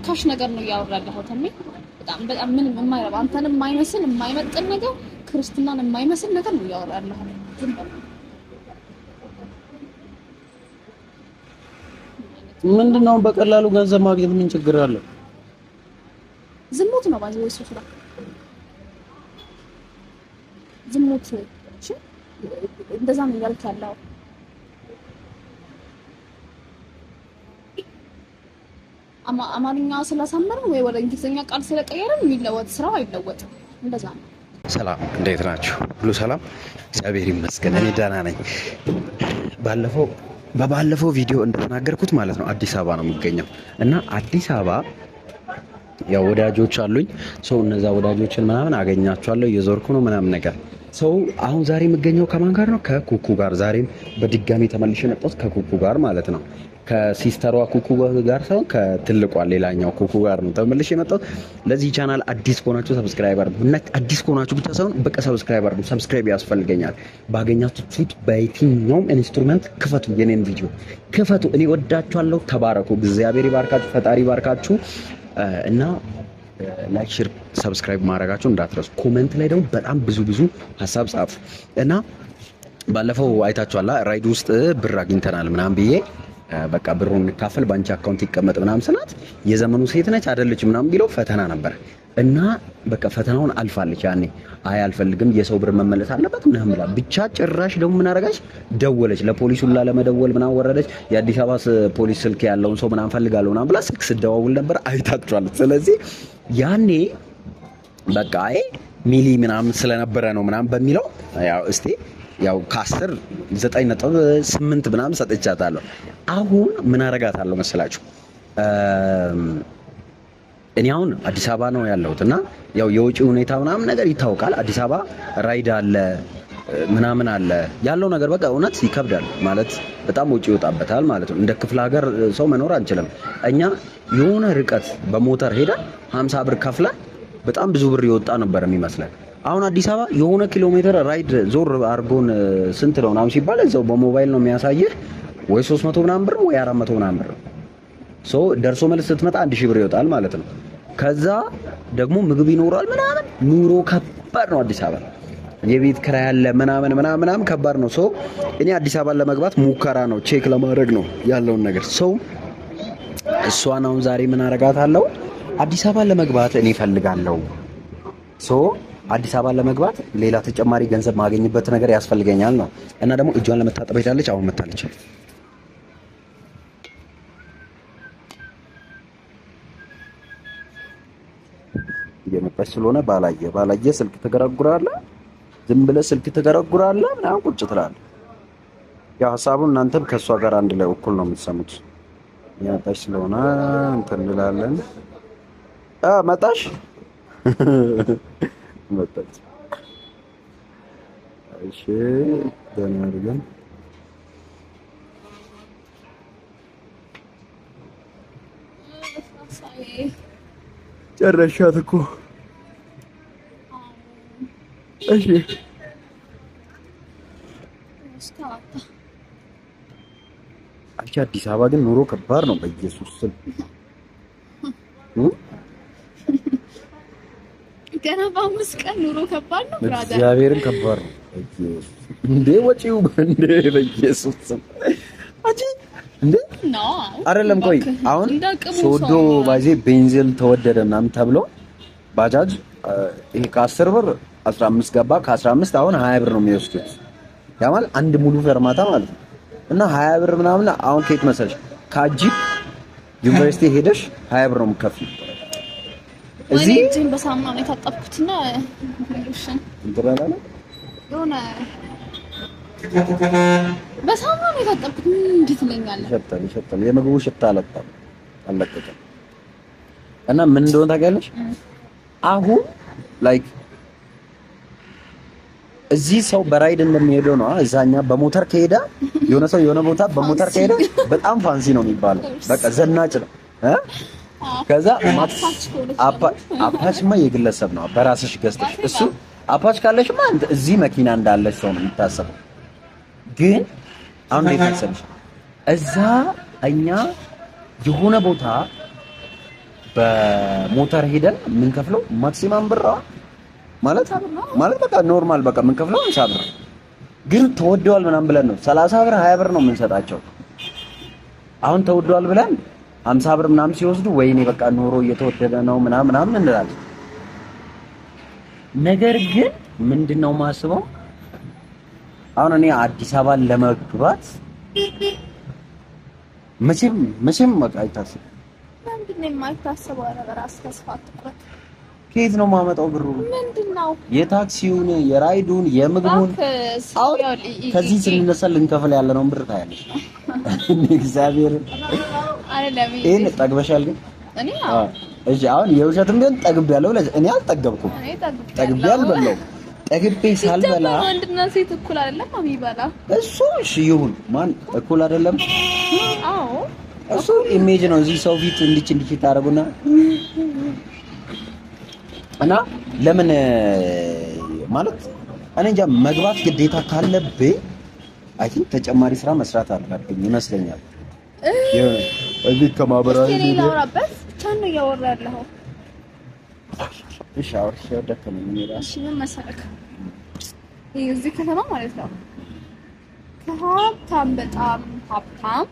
ርካሽ ነገር ነው ያወራለሁ ተሜ በጣም ምን የማይረባ አንተንም የማይመስል የማይመጥን ነገር ክርስትናን የማይመስል ነገር ነው ያወራለሁ ዝም ብሎ ምንድነው በቀላሉ ገንዘብ ማግኘት ምን ችግር አለው? ዝሙት ነው ባዚ ወይስ ስራ ዝሙት እሺ እንደዛ ነው ያልካለው አማርኛ ስላሳመረን ወይ ወደ እንግሊዝኛ ቃል ስለቀየረን የሚለወጥ ስራው አይለወጥም እንደዛ ነው። ሰላም እንዴት ናችሁ? ሁሉ ሰላም እግዚአብሔር ይመስገን እኔ ደህና ነኝ። በባለፈው ቪዲዮ እንደተናገርኩት ማለት ነው አዲስ አበባ ነው የሚገኘው እና አዲስ አበባ ያው ወዳጆች አሉኝ ሰው እነዛ ወዳጆችን ምናምን አገኛቸዋለሁ እየዞርኩ ነው ምናምን ነገር ሰው አሁን ዛሬ የምገኘው ከማን ጋር ነው? ከኩኩ ጋር። ዛሬም በድጋሚ ተመልሼ መጣሁ ከኩኩ ጋር ማለት ነው። ከሲስተሯ ኩኩ ጋር ሳይሆን ከትልቋ ሌላኛው ኩኩ ጋር ነው ተመልሼ የመጣሁት። ለዚህ ቻናል አዲስ ከሆናችሁ ሰብስክራይብ አድርጉ እና አዲስ ከሆናችሁ ብቻ ሳይሆን በቃ ሰብስክራይብ አድርጉ። ሰብስክራይብ ያስፈልገኛል። ባገኛችሁት በየትኛውም ኢንስትሩመንት ክፈቱ፣ የኔን ቪዲዮ ክፈቱ። እኔ ወዳችኋለሁ። ተባረኩ። እግዚአብሔር ይባርካችሁ፣ ፈጣሪ ይባርካችሁ እና ላይክ ሼር ሰብስክራይብ ማድረጋችሁ እንዳትረሱ። ኮሜንት ላይ ደግሞ በጣም ብዙ ሐሳብ ጻፉ እና ባለፈው አይታችኋላ ራይድ ውስጥ ብር አግኝተናል ምናምን ብዬ በቃ ብሩን እንካፈል ባንቺ አካውንት ይቀመጥ ምናምን ስላት የዘመኑ ሴት ነች አይደለች ምናምን ቢለው ፈተና ነበር እና በቃ ፈተናውን አልፋለች። ያኔ አይ አልፈልግም የሰው ብር መመለስ አለበት ምናምን ብላ ብቻ ጭራሽ ደግሞ ምን አደረጋች? ደወለች ለፖሊሱ ለመደወል ምናምን ወረደች። የአዲስ አበባ ፖሊስ ስልክ ያለውን ሰው ምናምን ፈልጋለሁ ምናምን ብላ ስልክ ስደዋውል ነበር። አይታችኋል። ስለዚህ ያኔ በቃ አይ ሚሊ ምናምን ስለነበረ ነው ምናምን በሚለው ያው እስቲ ያው ከ10 9.8 ምናምን ሰጥቻታለሁ። አሁን ምን አረጋታለሁ መሰላችሁ? እኔ አሁን አዲስ አበባ ነው ያለሁት እና ያው የውጪ ሁኔታ ምናምን ነገር ይታወቃል። አዲስ አበባ ራይድ አለ ምናምን አለ ያለው ነገር በቃ እውነት ይከብዳል ማለት በጣም ውጪ ይወጣበታል ማለት ነው። እንደ ክፍለ ሀገር ሰው መኖር አንችልም። እኛ የሆነ ርቀት በሞተር ሄደን 50 ብር ከፍለን በጣም ብዙ ብር ይወጣ ነበር የሚመስለን። አሁን አዲስ አበባ የሆነ ኪሎ ሜትር ራይድ ዞር አርጎን ስንት ነው ምናምን ሲባል እዛው በሞባይል ነው የሚያሳየህ ወይ 300 ምናምን ብር ወይ 400 ምናምን ብር ሶ ደርሶ መልስ ስትመጣ 1000 ብር ይወጣል ማለት ነው። ከዛ ደግሞ ምግብ ይኖራል ምናምን ኑሮ ከባድ ነው አዲስ አበባ። የቤት ኪራይ ያለ ምናምን ከባድ ነው። ሶ እኔ አዲስ አበባ ለመግባት ሙከራ ነው ቼክ ለማድረግ ነው ያለውን ነገር ሶ እሷን አሁን ዛሬ ምን አረጋታለሁ አዲስ አበባ ለመግባት እኔ ፈልጋለሁ ሶ አዲስ አበባ ለመግባት ሌላ ተጨማሪ ገንዘብ ማገኝበት ነገር ያስፈልገኛል ነው እና ደግሞ እጇን ለመታጠብ ሄዳለች። አሁን መታለች እየመጣች ስለሆነ ባላየ ስልክ ትገረጉራለህ። ዝም ብለህ ስልክ ትገረጉራለህ ምናምን ቁጭ ትላለህ። ያው ሐሳቡን እናንተም ከሷ ጋር አንድ ላይ እኩል ነው የምትሰሙት። እየመጣች ስለሆነ እንትን እንላለን። መጣሽ መጣች። እሺ ደህና አድርገን ጨረሻት እኮ። እሺ አንቺ አዲስ አበባ ግን ኑሮ ከባድ ነው በኢየሱስ ስም። ገና በአምስት ቀን ኑሮ ከባድ ነው ብራዘር። እግዚአብሔርን ከባድ ነው እንዴ ወጪው እንዴ በኢየሱስ ስም አጂ እንዴ ነው አይደለም። ቆይ አሁን ሶዶ ባዜ ቤንዚን ተወደደ ምናምን ተብሎ ባጃጅ ይሄ ከ10 ብር 15 ገባ። ከ15 አሁን 20 ብር ነው የሚወስዱት። ያ ማለት አንድ ሙሉ ፈርማታ ማለት ነው። እና 20 ብር ምናምን አሁን ከየት መሰለሽ ከአጂፕ ዩኒቨርሲቲ ሄደሽ 20 ብር ነው የምትከፍይው። እዚህ እጄን በሳሙና ነው የታጠብኩትና ሎሽን እንትራላለ የሆነ በሳሙና ነው የታጠብኩት። እንዴት ለኛለህ? ይሸታል የምግቡ ሽታ አለቀቀ። እና ምን እንደሆነ ታውቂያለሽ? አሁን ላይክ እዚህ ሰው በራይድ እንደሚሄደው ነው። እዛኛ በሞተር ከሄደ የሆነ ሰው የሆነ ቦታ በሞተር ከሄደ በጣም ፋንሲ ነው የሚባለው። በቃ ዘናጭ ነው ከዛ አፓችማ የግለሰብ ነው በራስሽ ገዝተሽ እሱ አፓች ካለሽማ እዚህ መኪና እንዳለሽ ሰው ነው የሚታሰበው። ግን አሁን እንዴት መሰለሽ እዛ እኛ የሆነ ቦታ በሞተር ሄደን የምንከፍለው ማክሲማም ብር ማለት በቃ ኖርማል በቃ የምንከፍለው 50 ብር ግን ተወደዋል ምናምን ብለን ነው 30 ብር 20 ብር ነው የምንሰጣቸው። አሁን ተወደዋል ብለን 50 ብር ምናምን ሲወስዱ ወይኔ በቃ ኑሮ እየተወደደ ነው ምናምን እንላለን። ነገር ግን ምንድነው ማስበው አሁን እኔ አዲስ አበባ ለመግባት መቼም በቃ አይታሰብም። ምንድነው የማይታሰበው ነገር? ተስፋ አትቁረጥ። ከየት ነው ማመጣው ብሩ? ምንድነው የታክሲውን፣ የራይዱን፣ የምግቡን አሁን ከዚህ ስንነሳ ልንከፍል ያለነው ብር ታያለሽ። እግዚአብሔር አይደለም ይሄን ጠግበሻል ግን እኔ እሺ አሁን የውሸትም ቢሆን ጠግቤያለሁ ብለሽ እኔ አልጠገብኩም። ጠግቤ አልበላሁም። ጠግቤ ሳልበላ ወንድና ሴት እኩል አይደለም የሚበላ እሱ። እሺ ይሁን ማን እኩል አይደለም? አዎ እሱ ኢሜጅ ነው። እዚህ ሰው ፊት እንዲች ታደርጉና እና ለምን ማለት እኔ እንጃ መግባት ግዴታ ካለብኝ አይ ቲንክ ተጨማሪ ስራ መስራት አለብኝ ይመስለኛል። እዚህ ከማህበራዊ ሚዲያ ላውራበት ብቻ ነው እያወራ ያለኸው። እሺ አውርሽ ወደከኝ እሺ ምን መሰለክ እዚህ ከተማ ማለት ነው ከሀብታም በጣም ሀብታም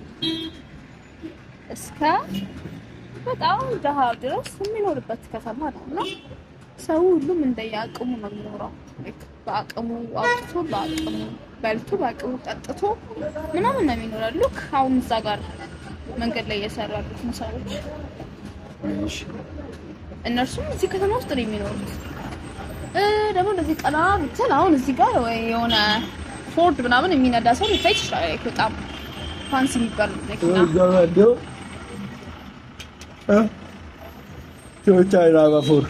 እስከ በጣም ደሃ ድረስ የሚኖርበት ከተማ ነውና ሰው ሁሉም እንደየአቅሙ ነው የሚኖረው። በአቅሙ አውጥቶ በአቅሙ በልቶ በአቅሙ ጠጥቶ ምናምን ነው የሚኖረው። ልክ አሁን እዛ ጋር መንገድ ላይ እየሰራሉት ሰዎች እነርሱም እዚህ ከተማ ውስጥ ነው የሚኖሩት። ደግሞ እንደዚህ ቀና ብትል አሁን እዚህ ጋር ወይ የሆነ ፎርድ ምናምን የሚነዳ ሰው ሊታይ ይችላል። በጣም ፋንሲ የሚባል መኪና ቶዮታ አባፎር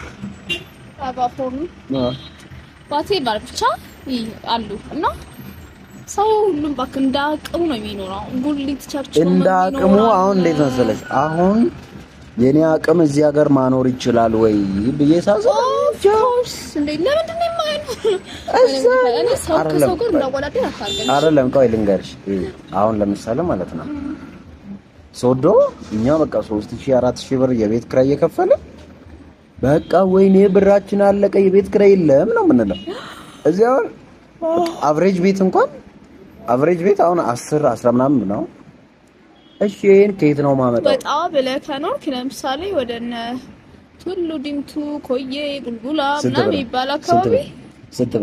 ባቴ ባር ብቻ አሉ እና ሰው ሁሉም ባክ እንዳቅሙ ነው የሚኖረው። ጉሊት ቸርች ነው እንዳቅሙ። አሁን እንዴት መሰለሽ አሁን የኔ አቅም እዚህ ሀገር ማኖር ይችላል ወይ ብዬ ሳስብ ጆስ እንዴ ለምንድን ነው የማይኖር? እኔ ሰው ከሰው ጋር እንዳወዳደር አታውቅም። አይደለም ቆይ ልንገርሽ። አሁን ለምሳሌ ማለት ነው ሶዶ እኛ በቃ 3000 4000 ብር የቤት ኪራይ እየከፈልን በቃ ወይኔ ብራችን አለቀ የቤት ኪራይ የለም ነው የምንለው። እዚህ አሁን አቨሬጅ ቤት አሁን 10 10 ምናምን ነው። እሺ ይሄን ከየት ነው ማመጣው? በጣም ብለህ ከኖርክ ለምሳሌ ወደነ ቱሉ ዲምቱ ኮዬ ቡልቡላ ምናምን ይባል አካባቢ ስንት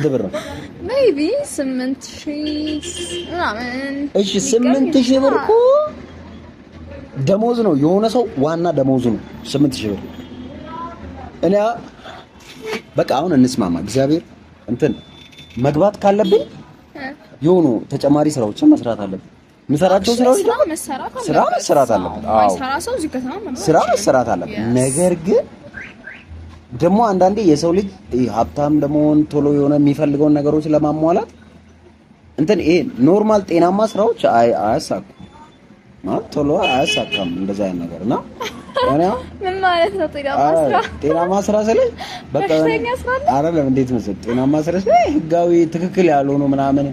ብር ነው? ሜቢ 8000 ምናምን። እሺ 8000 ብር እኮ ደሞዝ ነው። የሆነ ሰው ዋና ደሞዙ ነው 8000 ብር። እኔ በቃ አሁን እንስማማ። እግዚአብሔር እንትን መግባት ካለብኝ የሆኑ ተጨማሪ ስራዎችን መስራት አለብኝ። የምሰራቸው ስራዎች ስራ መስራት አለብኝ። አዎ ስራ መስራት አለብኝ። ነገር ግን ደግሞ አንዳንዴ የሰው ልጅ ሀብታም ለመሆን ቶሎ የሆነ የሚፈልገውን ነገሮች ለማሟላት እንትን ይሄ ኖርማል ጤናማ ስራዎች አያሳኩም ማለት ቶሎ አያሳካም እንደዛ አይነት ነገር እና እኔ ምን ማለት ነው ጤናማ ስራ ስለኝ በቃ አይደለም እንዴት መሰለኝ ጤናማ ስራ ስለኝ ህጋዊ ትክክል ያልሆኑ ምናምን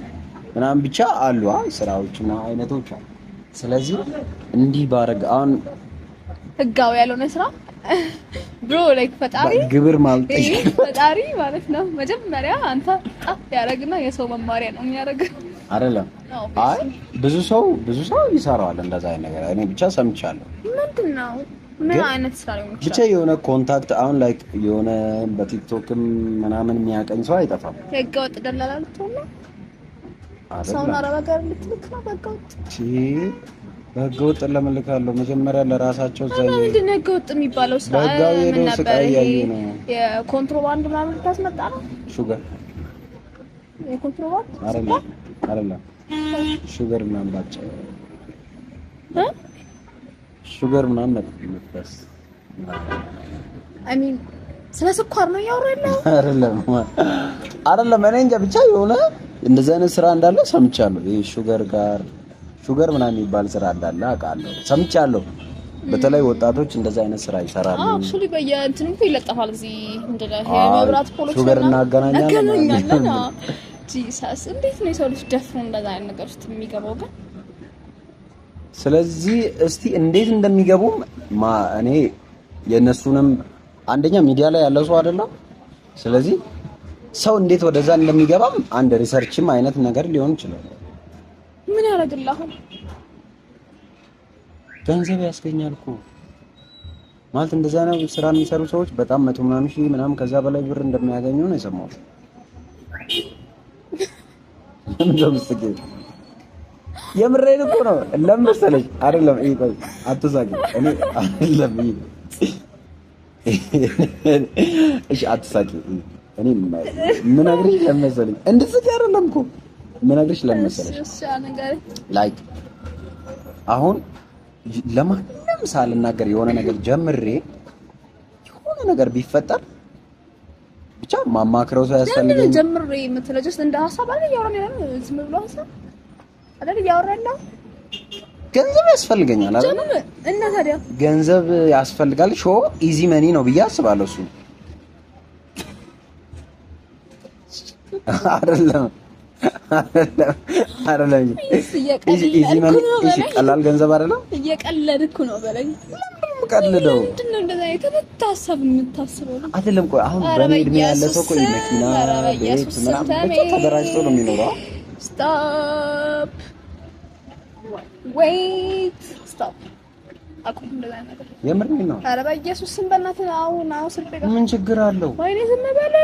ብቻ አሉ ስራዎችና አይነቶች አሉ። ስለዚህ እንዲህ ባረግ አሁን ህጋዊ ያልሆነ ስራ ብሮ ላይክ ፈጣሪ ግብር ማለት ፈጣሪ ማለት ነው። መጀመሪያ አንተ ጣፍ ያረግና የሰው መማሪያ ነው የሚያረግ አይደለም። አይ ብዙ ሰው ይሰራዋል እንደዛ አይነት ነገር እኔ ብቻ ሰምቻለሁ። ምንድነው ምን አይነት ስራ ነው ብቻ የሆነ ኮንታክት አሁን ላይክ የሆነ በቲክቶክም ምናምን የሚያቀኝ ሰው አይጠፋም። ህገወጥ ደላላ ልትሆን ነው ሰውን አረባ ጋር ልትልክ ነው በህገወጥ ለመልካለሁ። መጀመሪያ ለራሳቸው ዛይ ምንድነው ህገወጥ የሚባለው ስራ? በህጋዊ ሄዶ ስቃይ ያዩ ነው። የኮንትሮባንድ ምናምን ልታስመጣ ነው። ሹገር የኮንትሮባንድ አይደለም ሹገር ምናምን ባጭ ሹገር ምናምን መጥበስ አይ ሚን ስለ ስኳር ነው ያወራለው። አይደለም እኔ እንጃ ብቻ የሆነ እንደዛ አይነት ስራ እንዳለ ሰምቻለሁ። ይሄ ሹገር ምናምን የሚባል ስራ እንዳለ አውቃለሁ፣ ሰምቻለሁ። በተለይ ወጣቶች እንደዛ አይነት ስራ ይሰራሉ። አክቹሊ በየእንትኑ ይለጠፋል እዚህ እንደለ የመብራት ፖሎች ሹገር እናገናኛለን። ጂሳስ እንዴት ነው የሰው ልጅ ደፍሮ እንደዛ አይነት ነገር ውስጥ የሚገባው? ግን ስለዚህ እስቲ እንዴት እንደሚገቡም እኔ የነሱንም አንደኛ ሚዲያ ላይ ያለው ሰው አይደለም። ስለዚህ ሰው እንዴት ወደዛ እንደሚገባም አንድ ሪሰርችም አይነት ነገር ሊሆን ይችላል። ምን ያደርግልሃል? ገንዘብ ያስገኛል እኮ ማለት እንደዛ ነው። ስራ የሚሰሩ ሰዎች በጣም 100 ምናምን ሺህ ምናምን ከዛ በላይ ብር እንደሚያገኙ ነው የሰማሁት። የምሬን እኮ ነው። ለምሳሌ አይደለም ይሄ ቆይ አትሳቂ። እኔ አይደለም እሺ አትሳቂ። እኔ ምን አግሪሽ ለምሳሌ እንድትስቂ አይደለም እኮ ምን አግሪሽ ለምሳሌ ላይክ አሁን ለማንም ሳልናገር የሆነ ነገር ጀምሬ የሆነ ነገር ቢፈጠር ብቻ ማማክረው ሰው ያስፈልገኝ። ለምን ጀምሬ የምትለው ጀስት እንደ ሐሳብ አይደል? ያወራን ያለው ዝም ብሎ ሐሳብ አይደል? ያወራን ነው። ገንዘብ ያስፈልገኛል አይደል? እና ታዲያ ገንዘብ ያስፈልጋል። ሾ ኢዚ መኒ ነው ብዬ አስባለሁ። እሱ አይደለም አይደለም እሺ ቀላል ገንዘብ አይደለም። እየቀለድኩ ነው በለኝ። ቀልደው ምንድነው እንደዛ የተታሰብ የምታስበው አይደለም። ቆይ አሁን በኔ እድሜ ያለ ሰው ቆይ መኪና ቤት ምናምን ተደራጅቶ ነው የሚኖረው። ስቶፕ ዌይት ስቶፕ አቁም። እንደዛ ነገር የምር ነው። ኧረ በኢየሱስ ስም በእናትህ አሁን ስልክ ምን ችግር አለው? ወይኔ ዝም በለ።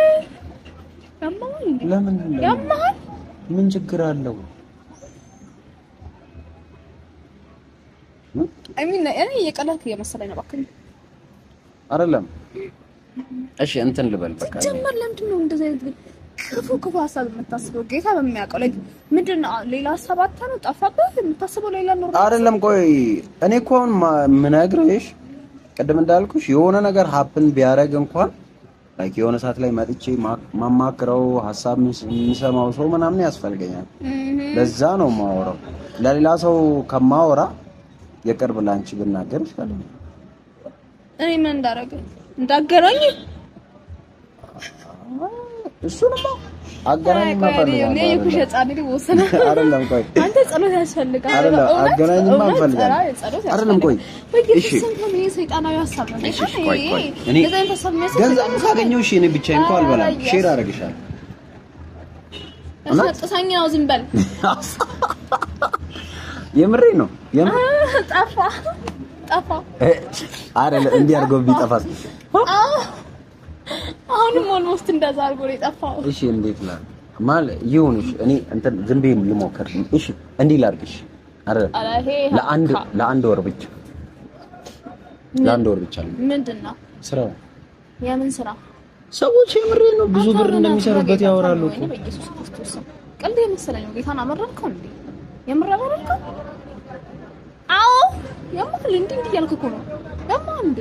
ያማል ለምን ያማል? ምን ችግር አለው? እኔ እየቀለድክ እየመሰለኝ ነው። እባክህ አይደለም። እሺ እንትን ልበል በቃ ጀመር። ለምንድን ነው እንደዚህ አይነት ክፉ ሀሳብ የምታስበው? ጌታ በሚያውቀው ላይ ምንድን ነው ሌላ ሀሳብ አታነው ጠፋብህ የምታስበው ሌላ ኖር አይደለም። ቆይ እኔ እኮ አሁን የምነግርሽ ቅድም እንዳልኩሽ የሆነ ነገር ሀፕን ቢያደርግ እንኳን ላይክ የሆነ ሰዓት ላይ መጥቼ ማማክረው ሀሳብ የሚሰማው ሰው ምናምን ያስፈልገኛል። ለዛ ነው የማወራው። ለሌላ ሰው ከማወራ የቅርብ ላንቺ ብናገር ይሻላል። እኔ ምን እንዳገናኝ እሱንማ አገናኝ ማፈልጋለሁ። እኔ የኩሽ ጻድቅ ወሰነ አይደለም። ቆይ አንተ ጸሎት ያስፈልጋል። አይደለም አገናኝማ አንፈልጋለሁ። አይደለም። ቆይ እሺ ሰይጣናዊ ሀሳብ ነው። እሺ ቆይ እኔ ገንዘብ ካገኘሁ እሺ እኔ ብቻዬን እንኳን አልበላም። ሼር አደርግሻለሁ። አስጠሳኝ ነው። ዝም በል። የምሬ ነው። ጠፋ አይደለ? እንዲህ አድርጎ ቢጠፋስ? አሁንም ኦልሞስት እንደዛ አድርጎ ነው የጠፋው። እሺ እንዴት ላል ማለት ይሁንሽ። እኔ እንትን ዝም ብዬ ልሞክር። እሺ እንዲህ ላድርግሽ አይደል? ለአንድ ወር ብቻ ነው። ምንድነው ስራው? የምን ስራ? ሰዎች የምሬ ነው ብዙ ብር እንደሚሰሩበት ያወራሉ እኮ። በኢየሱስ ክርስቶስ ቀልድ የመሰለኝ ነው። ጌታን አመረርከው እንዴ? የምር አመረርከው? አዎ የምር እንዴ እያልኩ እኮ ነው። ደግሞ እንዴ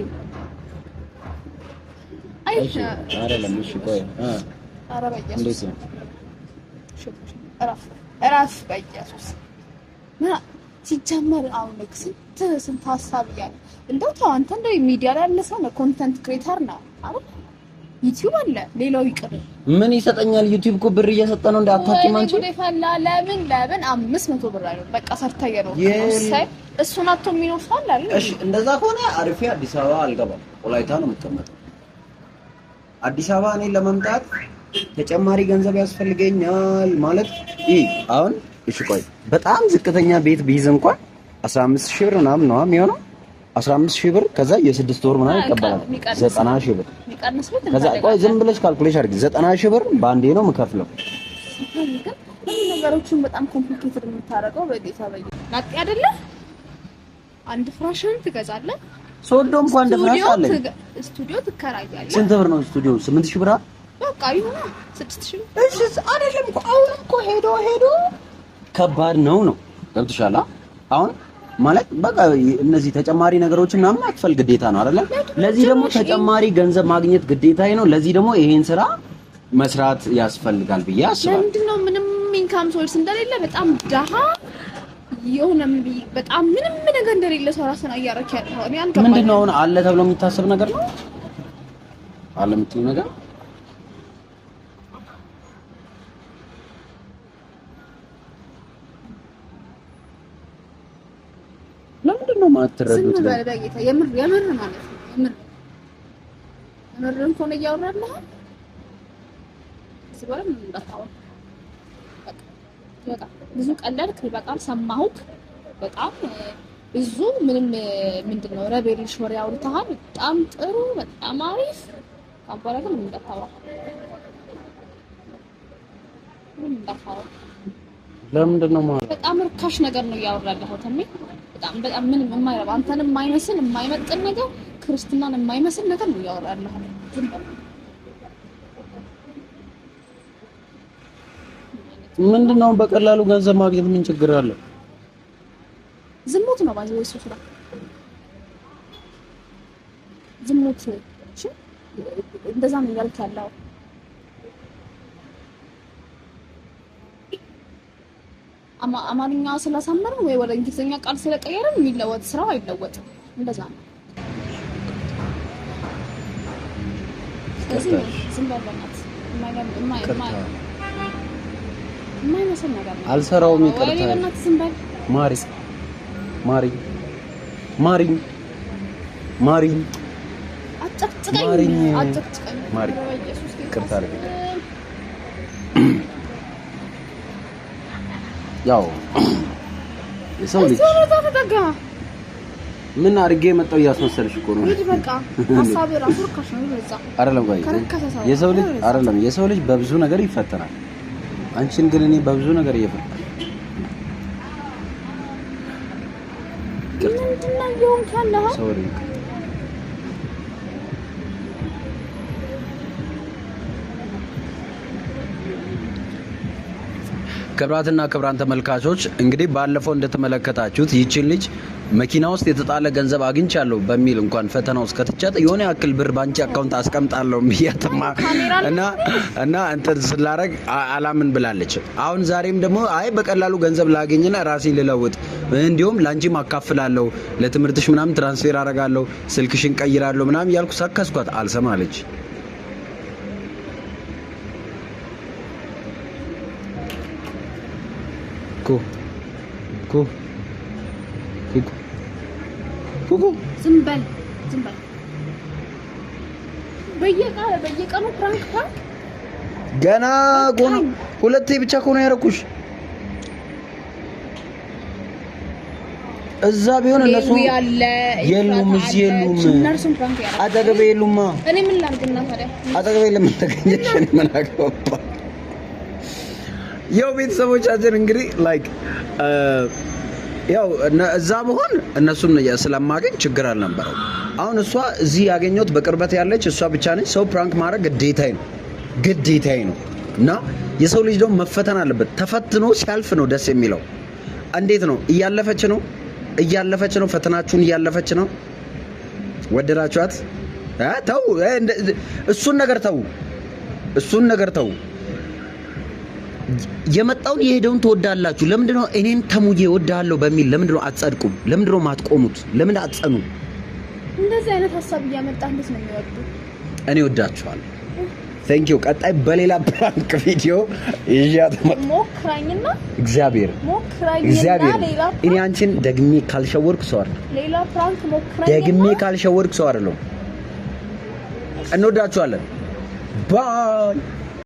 አይሽ አይደለም። እሺ ቆይ ኧረ በኢየሱስ እንዴት ነው? እራፍ በኢየሱስ ሲጀመር አሁን ስንት ሀሳብ እያለ እንደው ተው አንተ እንደው ሚዲያ ላይ ያለ ሰው ነው። ኮንተንት ክሬተር ነው አይደል? ዩቲዩብ አለ። ሌላው ይቅር ምን ይሰጠኛል? ዩቲዩብ እኮ ብር እየሰጠ ነው። እንዳታውቂም አንቺ ለምን 500 ብር አይደል? በቃ ሰርተየ ነው እሱን አቶ የሚኖር ሰው አለ አይደል? እሺ እንደዛ ከሆነ አሪፌ አዲስ አበባ አልገባም። ወላይታ ነው የምትቀመጠው። አዲስ አበባ እኔ ለመምጣት ተጨማሪ ገንዘብ ያስፈልገኛል ማለት ይሄ አሁን እሺ ቆይ በጣም ዝቅተኛ ቤት ቢይዝ እንኳን 15000 ብር ምናምን ነው የሚሆነው። 15000 ብር ከዛ የ6 ወር ምናምን ይቀበላል። 90000 ብር ከዛ ቆይ ዝም ብለሽ ካልኩሌሽን አድርጊ። 90000 ብር ባንዴ ነው የምከፍለው። ነገሮችን በጣም ኮምፕሊኬትድ የምታደርገው በጌታ በይ ናጥ አይደለ? አንድ ፍራሽን ትገዛለህ። ሶዶ እንኳን አንድ ፍራሽ አለ። ስቱዲዮ ትከራያለህ። ስንት ብር ነው ስቱዲዮ? 8000 ብር። በቃ ይሁን 6000 ብር። እሺ አይደለም እኮ አሁን እኮ ሄዶ ከባድ ነው ገብቶሻል? አሁን ማለት በቃ እነዚህ ተጨማሪ ነገሮችን ምናምን አትፈል ግዴታ ነው አይደለ? ለዚህ ደግሞ ተጨማሪ ገንዘብ ማግኘት ግዴታዬ ነው። ለዚህ ደግሞ ይሄን ስራ መስራት ያስፈልጋል ብዬ አስባለሁ። ለምንድነው ምንም ኢንካም ሶርስ እንደሌለ በጣም ደሃ የሆነ በጣም ምንም ነገር እንደሌለ ሰው ራስን አያረክ ያለው እኔ አንተ ምንድነው አሁን አለ ተብሎ የሚታሰብ ነገር ነው አለ የምትይው ነገር የምትረዱት ዝም በል በጌታ የምር ማለት ነው የምርም ሆነ እያወራለህ ሲባል ምን እንዳታወራ በቃ ብዙ ቀለድክ በጣም ሰማሁት በጣም ብዙ ምንድነው ረቤልሽ ወሬ አውርተሃል በጣም ጥሩ በጣም አሪፍ አባራገ ምን እንዳታወራ ለምንድን ነው ማለት በጣም ርካሽ ነገር ነው ያወራለሁ ተሜ በጣም ምንም የማይረባ አንተንም የማይመስል የማይመጥን ነገር ክርስትናን የማይመስል ነገር ነው ያወራለሁ ዝም በል ምንድነው በቀላሉ ገንዘብ ማግኘት ምን ችግር አለው ዝሙት ነው ባይዘው እሱ ስራ ዝሙት እሺ እንደዛ ነው ያልክ ያለው አማርኛ ስላሳመረን ወይ ወደ እንግሊዝኛ ቃል ስለቀየረን የሚለወጥ ስራው አይለወጥም እንደዛ ነው ስለዚህ ዝም በለናት የማይመስል ነገር ነው አልሰራውም ይቅርታ ማሪ አጨቅጭቀኝ ማሪ ይቅርታ አድርግ ያው የሰው ልጅ ምን አድርጌ መጣው እያስመሰልሽ እኮ ነው ልጅ በቃ ሐሳብ ራሱ ርካሽ ነው ይበዛ አይደለም ጋር የሰው ልጅ አይደለም የሰው ልጅ በብዙ ነገር ይፈተናል አንቺን ግን እኔ በብዙ ነገር እየፈተንኩ ምንድነው ይሁን ካለው ሶሪ ክብራትና ክብራን ተመልካቾች እንግዲህ ባለፈው እንደተመለከታችሁት ይቺን ልጅ መኪና ውስጥ የተጣለ ገንዘብ አግኝቻለሁ በሚል እንኳን ፈተና ውስጥ ከተቻለ የሆነ ያክል ብር ባንቺ አካውንት አስቀምጣለሁ ብያተማ እና እንትን ስላረግ አላምን ብላለች። አሁን ዛሬም ደግሞ አይ በቀላሉ ገንዘብ ላገኝና ራሴን ልለውጥ እንዲሁም ላንቺም አካፍላለሁ ለትምህርትሽ ምናምን ትራንስፈር አደርጋለሁ ስልክሽን ቀይራለሁ ምናምን ያልኩ ሰከስኳት አልሰማለች። ኩኩ ዝም በል በየቀኑ ፕራንክ ገና ጎን ሁለቴ ብቻ እኮ ነው ያደረኩሽ። እዛ ቢሆን እነሱ የሉም እዚህ የሉም አጠገቤ የሉማ። እኔ ምን ላድርግና ታዲያ አጠገቤ ለምን ተገኘሽ? እኔ ምን አገባባ? ያው ቤተሰቦቻችን እንግዲህ ላይክ ያው እዛ በሆን እነሱን ስለማገኝ ችግር አልነበረው። አሁን እሷ እዚህ ያገኘሁት በቅርበት ያለች እሷ ብቻ ነች። ሰው ፕራንክ ማድረግ ግዴታዬ ነው እና የሰው ልጅ ደግሞ መፈተን አለበት። ተፈትኖ ሲያልፍ ነው ደስ የሚለው። እንዴት ነው? እያለፈች ነው። ፈተናችሁን እያለፈች ነው። ወደዳችኋት? ተው እሱን ነገር ተው። የመጣውን የሄደውን ትወዳላችሁ። ለምንድነው እኔን ተሙዬ እወድሃለሁ በሚል ለምንድነው አትጸድቁም? ለምንድነው ማትቆሙት? ለምን አትጸኑ? እንደዚህ አይነት ሐሳብ እያመጣ እንዴት ነው የሚወዱ? እኔ ወዳችኋለሁ። ቴንክ ዩ። ቀጣይ በሌላ ፕራንክ ቪዲዮ ይያት ሞክራኝና እግዚአብሔር ሌላ እኔ አንቺን ደግሜ ካልሸወርኩ ሰው አይደለም። ሌላ ፕራንክ ሞክራኝና ደግሜ ካልሸወርኩ ሰው አይደለም። እንወዳችኋለን። ባይ